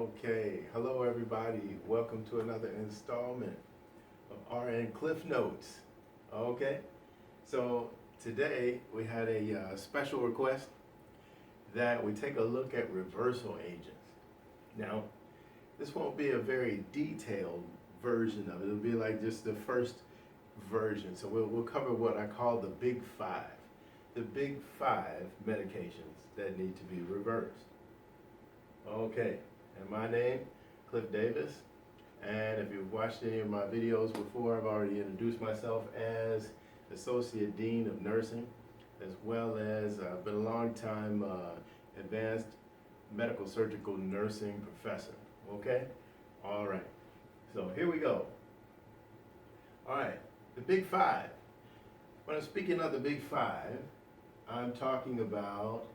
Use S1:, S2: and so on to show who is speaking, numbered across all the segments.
S1: Okay, hello everybody. Welcome to another installment of RN Cliff Notes. Okay, so today we had a special request that we take a look at reversal agents. Now, this won't be a very detailed version of it. It'll be like just the first version. So we'll cover what I call the big five. The big five medications that need to be reversed. Okay, and my name, Cliff Davis, and if you've watched any of my videos before, I've already introduced myself as Associate Dean of Nursing, as well as I've been a long time advanced medical surgical nursing professor. Okay? All right, so here we go. All right, the big five. When I'm speaking of the big five, I'm talking about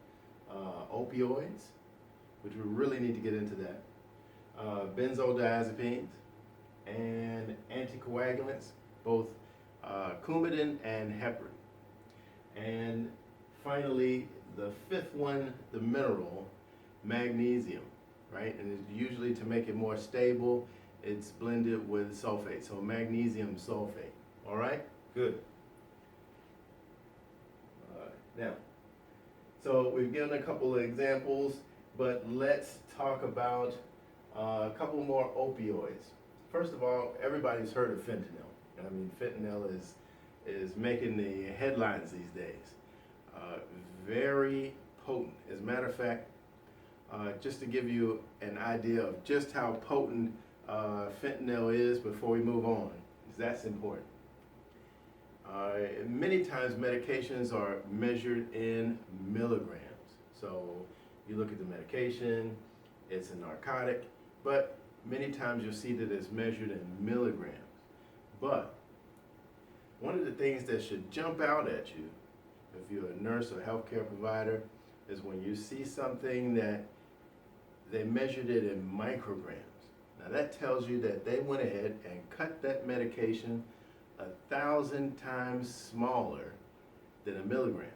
S1: opioids, which we really need to get into that, benzodiazepines, and anticoagulants, both Coumadin and heparin. And finally, the fifth one, the mineral, magnesium, right? And it's usually, to make it more stable, it's blended with sulfate, so magnesium sulfate. All right? Good. Now, so we've given a couple of examples, but let's talk about a couple more opioids. First of all, everybody's heard of fentanyl. I mean, fentanyl is making the headlines these days. Very potent. As a matter of fact, just to give you an idea of just how potent fentanyl is before we move on, because that's important. Many times medications are measured in milligrams. So you look at the medication, it's a narcotic, but many times you'll see that it's measured in milligrams. But one of the things that should jump out at you, if you're a nurse or healthcare provider, is when you see something that they measured it in micrograms. Now that tells you that they went ahead and cut that medication 1,000 times smaller than a milligram.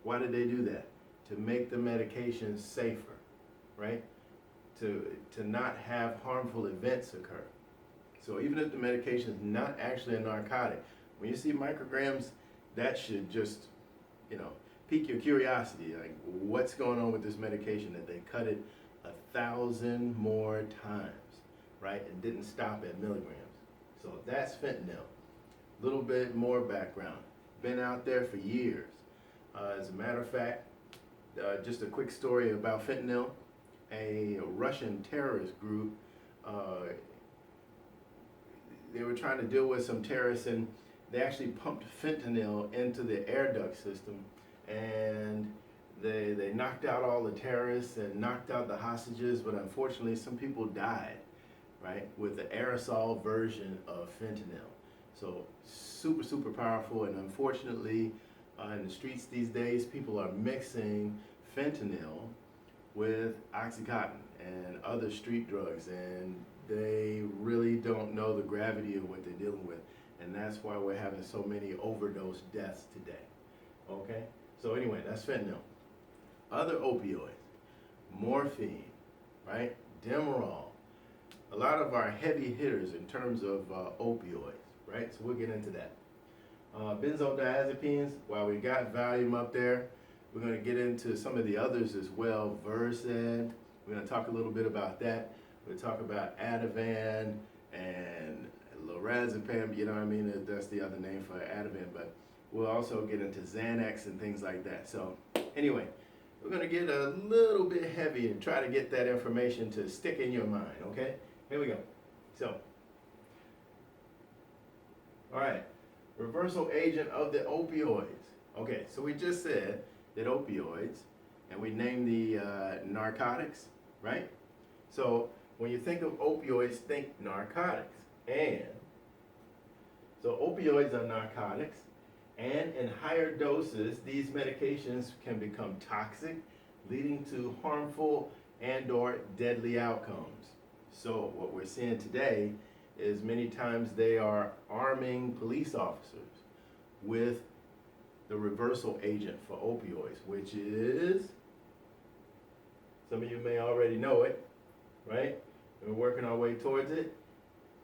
S1: Why did they do that? To make the medication safer, right? To not have harmful events occur. So even if the medication is not actually a narcotic, when you see micrograms, that should just, pique your curiosity. Like, what's going on with this medication that they cut it 1,000 more times, right? And didn't stop at milligrams. So that's fentanyl. A little bit more background. Been out there for years. As a matter of fact, just a quick story about fentanyl. A Russian terrorist group, they were trying to deal with some terrorists, and they actually pumped fentanyl into the air duct system, and they knocked out all the terrorists and knocked out the hostages, but unfortunately some people died, right, with the aerosol version of fentanyl. So super, super powerful, and unfortunately in the streets these days, people are mixing fentanyl with Oxycontin and other street drugs, and they really don't know the gravity of what they're dealing with, and that's why we're having so many overdose deaths today. Okay, so anyway, that's fentanyl. Other opioids, morphine, right, Demerol, a lot of our heavy hitters in terms of opioids, right? So we'll get into that. Benzodiazepines, while we got Valium up there, we're going to get into some of the others as well. Versed, we're going to talk a little bit about that. We'll talk about Ativan and lorazepam, you know what I mean? That's the other name for Ativan, but we'll also get into Xanax and things like that. So anyway, we're going to get a little bit heavy and try to get that information to stick in your mind, okay? Here we go. So, all right, reversal agent of the opioids. Okay, so we just said that opioids, and we named the narcotics, right? So when you think of opioids, think narcotics. And so opioids are narcotics, and in higher doses, these medications can become toxic, leading to harmful and or deadly outcomes. So what we're seeing today is many times they are arming police officers with the reversal agent for opioids, which is, some of you may already know it, right? We're working our way towards it,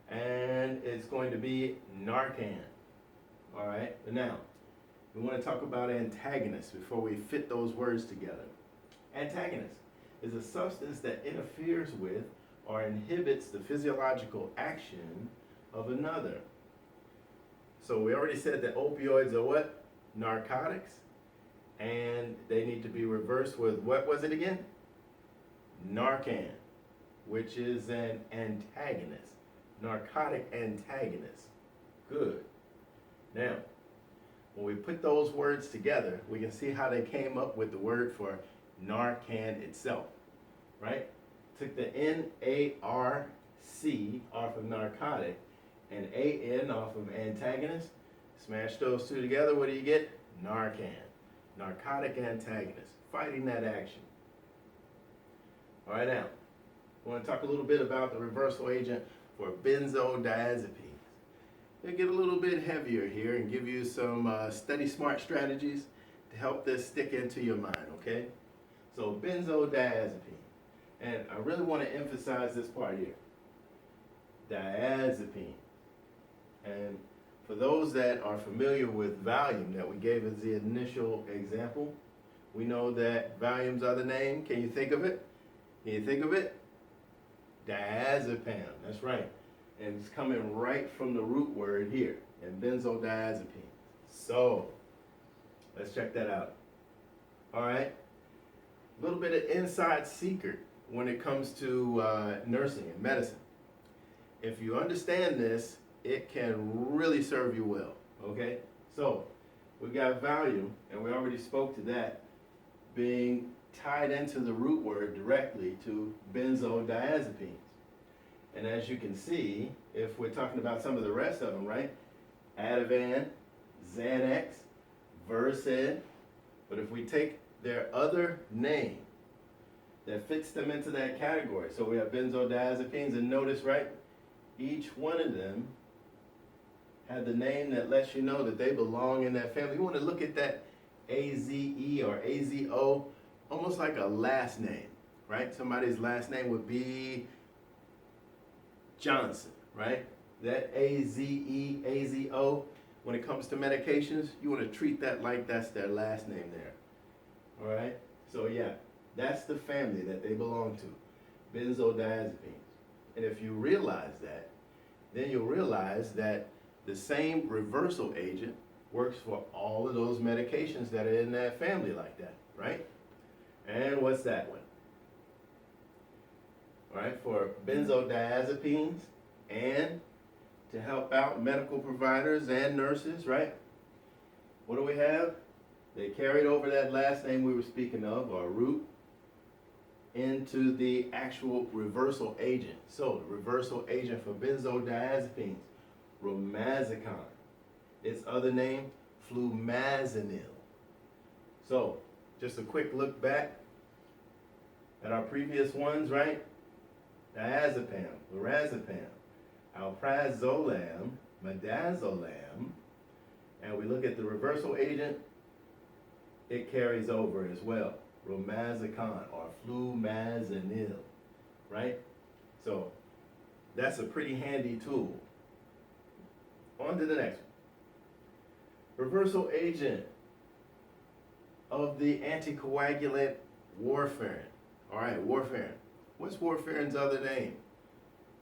S1: and it's going to be Narcan. All right, but now, we want to talk about antagonists before we fit those words together. Antagonist is a substance that interferes with or inhibits the physiological action of another. So we already said that opioids are what? Narcotics. And they need to be reversed with, what was it again? Narcan, which is an antagonist. Narcotic antagonist. Good. Now, when we put those words together, we can see how they came up with the word for Narcan itself, right? Took the N-A-R-C off of narcotic and A-N off of antagonist. Smash those two together, what do you get? Narcan. Narcotic antagonist, fighting that action. All right, now, I want to talk a little bit about the reversal agent for benzodiazepines. We'll get a little bit heavier here and give you some study smart strategies to help this stick into your mind, okay? So benzodiazepine, and I really want to emphasize this part here. Diazepam. And for those that are familiar with Valium that we gave as the initial example, we know that Valium's other name, can you think of it? Can you think of it? Diazepam, that's right. And it's coming right from the root word here, and benzodiazepine. So, let's check that out. All right, a little bit of inside secret when it comes to nursing and medicine. If you understand this, it can really serve you well, okay? So, we've got Valium, and we already spoke to that, being tied into the root word directly to benzodiazepines. And as you can see, if we're talking about some of the rest of them, right? Ativan, Xanax, Versed. But if we take their other name that fits them into that category, so we have benzodiazepines, and notice, right? Each one of them had the name that lets you know that they belong in that family. You want to look at that AZE or AZO, almost like a last name, right? Somebody's last name would be Johnson, right? That AZE, AZO, when it comes to medications, you want to treat that like that's their last name there. All right? So yeah, that's the family that they belong to, benzodiazepines. And if you realize that, then you'll realize that the same reversal agent works for all of those medications that are in that family like that, right? And what's that one? All right, for benzodiazepines and to help out medical providers and nurses, right? What do we have? They carried over that last name we were speaking of, or root, into the actual reversal agent. So the reversal agent for benzodiazepines, romazicon. Its other name, flumazenil. So just a quick look back at our previous ones, right? Diazepam, lorazepam, alprazolam, midazolam, and we look at the reversal agent, it carries over as well, romazicon or flumazenil, right? So that's a pretty handy tool. On to the next one. Reversal agent of the anticoagulant warfarin. All right, warfarin. What's warfarin's other name?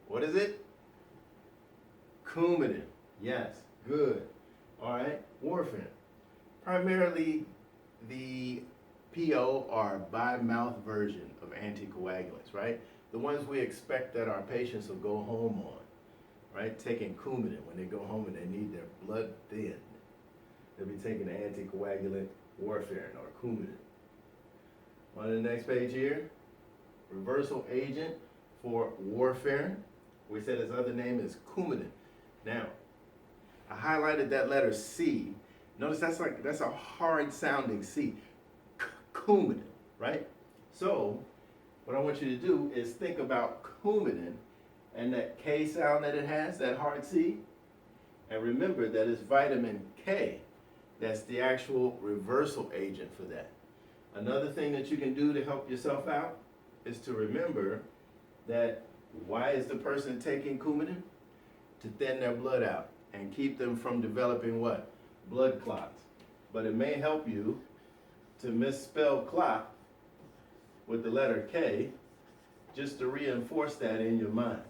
S1: What is it? Coumadin. Yes, good. All right, warfarin. Primarily the PO or by-mouth version of anticoagulants, right? The ones we expect that our patients will go home on, right? Taking Coumadin when they go home and they need their blood thinned. They'll be taking the anticoagulant warfarin or Coumadin. On to the next page here. Reversal agent for warfarin. We said his other name is Coumadin. Now, I highlighted that letter C. Notice that's a hard sounding C. Coumadin, right? So, what I want you to do is think about Coumadin and that K sound that it has, that hard C. And remember that it's vitamin K. That's the actual reversal agent for that. Another thing that you can do to help yourself out is to remember that Why is the person taking Coumadin? To thin their blood out and keep them from developing what? Blood clots. But it may help you to misspell clot with the letter K, just to reinforce that in your mind.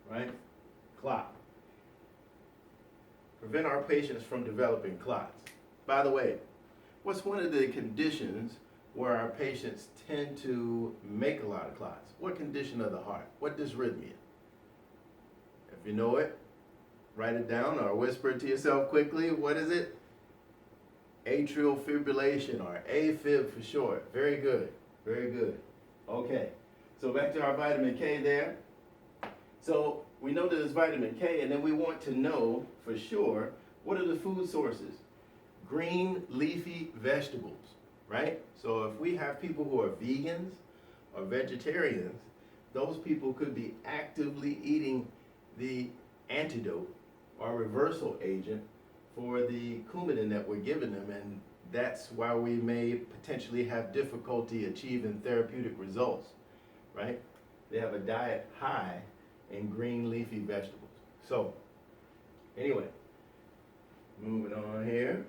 S1: Right? Clot. Prevent our patients from developing clots. By the way, what's one of the conditions where our patients tend to make a lot of clots? What condition of the heart? What dysrhythmia? If you know it, write it down or whisper it to yourself quickly. What is it? Atrial fibrillation, or AFib for short. Very good, very good. Okay, so back to our vitamin K there. So we know that it's vitamin K, and then we want to know for sure, what are the food sources? Green leafy vegetables, right? So if we have people who are vegans or vegetarians, those people could be actively eating the antidote or reversal agent for the Coumadin that we're giving them, and that's why we may potentially have difficulty achieving therapeutic results, right? They have a diet high in green leafy vegetables. So, anyway, moving on here.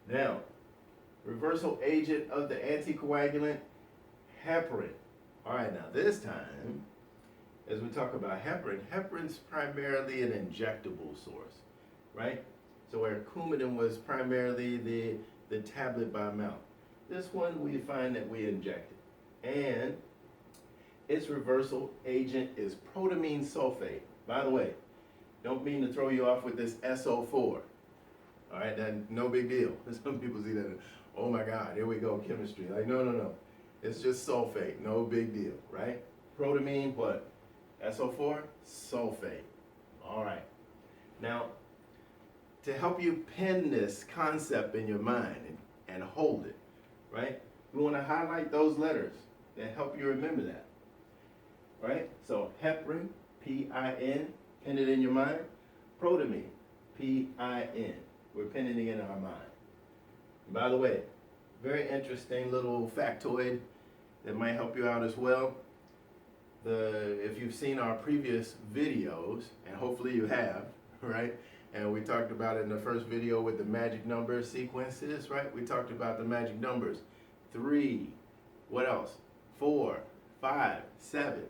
S1: Now, reversal agent of the anticoagulant, heparin. All right, now this time, as we talk about heparin, heparin's primarily an injectable source, right? So where Coumadin was primarily the tablet by mouth. This one we find that we inject it. And its reversal agent is protamine sulfate. By the way, don't mean to throw you off with this SO4. All right, then no big deal. Some people see that, oh my God, here we go, chemistry. Like, no. It's just sulfate, no big deal, right? Protamine, what? SO4, sulfate. All right. Now, to help you pin this concept in your mind and hold it, right? We want to highlight those letters that help you remember that, right? So heparin, P-I-N, pin it in your mind. Protamine, P-I-N. We're pinning it in our mind. And by the way, very interesting little factoid that might help you out as well. If you've seen our previous videos, and hopefully you have, right? And we talked about it in the first video with the magic number sequences, right? We talked about the magic numbers. 3, what else? 4, 5, 7,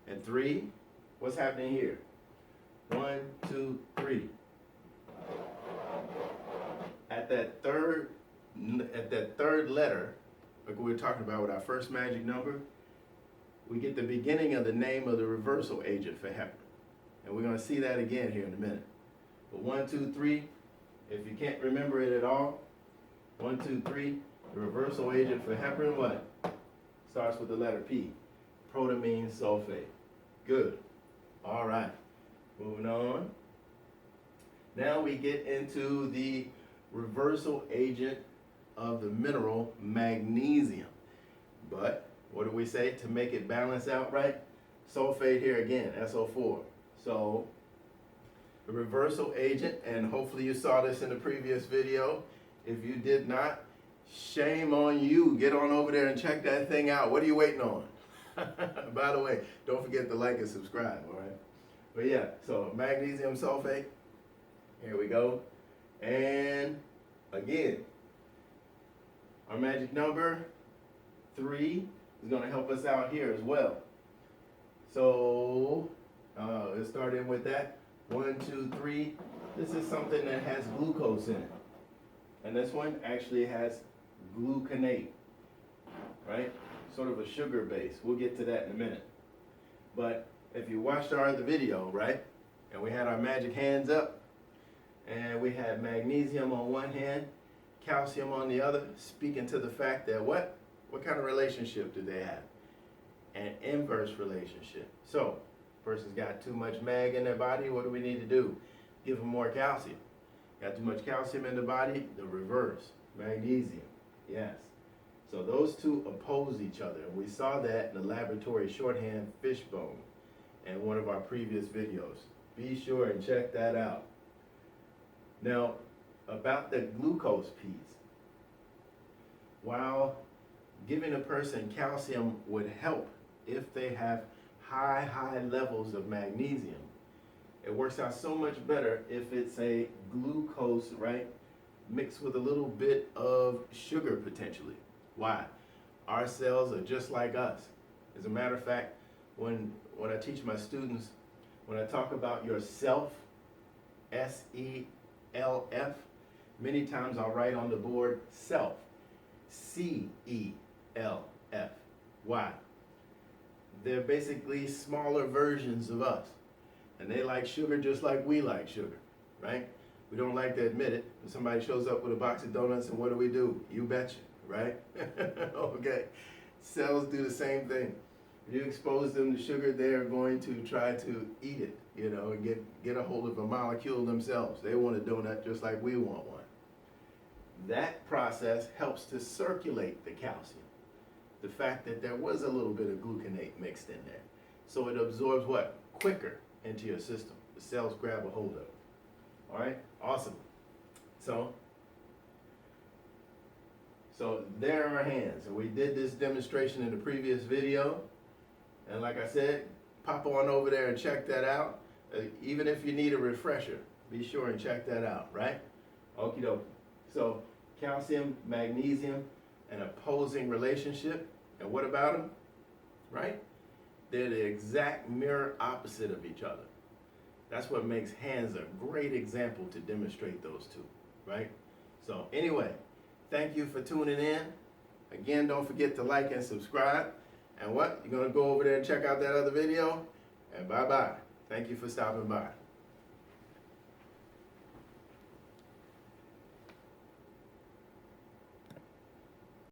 S1: and 3. What's happening here? 1, 2, 3. At that third letter, like we were talking about with our first magic number, we get the beginning of the name of the reversal agent for heparin. And we're going to see that again here in a minute. But 1, 2, 3, if you can't remember it at all, 1, 2, 3, the reversal agent for heparin, what? Starts with the letter P, protamine sulfate. Good. All right. Moving on. Now we get into the reversal agent of the mineral magnesium. But what do we say to make it balance out right? Sulfate here again, SO4. So the reversal agent, and hopefully you saw this in the previous video. If you did not, shame on you. Get on over there and check that thing out. What are you waiting on? By the way, don't forget to like and subscribe, all right? But yeah, so magnesium sulfate. Here we go. And again, our magic number 3 is going to help us out here as well. So let's start in with that. 1, 2, 3. This is something that has glucose in it. And this one actually has gluconate, right? Sort of a sugar base. We'll get to that in a minute. But if you watched our other video, right? And we had our magic hands up, and we had magnesium on one hand, calcium on the other, speaking to the fact that what kind of relationship do they have? An inverse relationship. So, person's got too much mag in their body, what do we need to do? Give them more calcium. Got too much calcium in the body, the reverse, magnesium, yes. So those two oppose each other, and we saw that in the laboratory shorthand fishbone in one of our previous videos. Be sure and check that out. Now, about the glucose piece. While giving a person calcium would help if they have high levels of magnesium. It works out so much better if it's a glucose, right, mixed with a little bit of sugar potentially. Why? Our cells are just like us. As a matter of fact, when I teach my students, when I talk about your self, S-E-L-F, many times I'll write on the board self, C-E-L-F. Why? They're basically smaller versions of us. And they like sugar just like we like sugar, right? We don't like to admit it. When somebody shows up with a box of donuts, and what do? You betcha, right? Okay. Cells do the same thing. If you expose them to sugar, they're going to try to eat it, you know, and get a hold of a molecule themselves. They want a donut just like we want one. That process helps to circulate the calcium. The fact that there was a little bit of gluconate mixed in there. So it absorbs what? Quicker into your system. The cells grab a hold of it. All right? Awesome. So there are our hands. And we did this demonstration in the previous video. And like I said, pop on over there and check that out. Even if you need a refresher, be sure and check that out, right? Okie dokie. So calcium, magnesium, an opposing relationship. And what about them? Right? They're the exact mirror opposite of each other. That's what makes hands a great example to demonstrate those two, right? So anyway, thank you for tuning in. Again, don't forget to like and subscribe. And what? You're going to go over there and check out that other video? And bye-bye. Thank you for stopping by.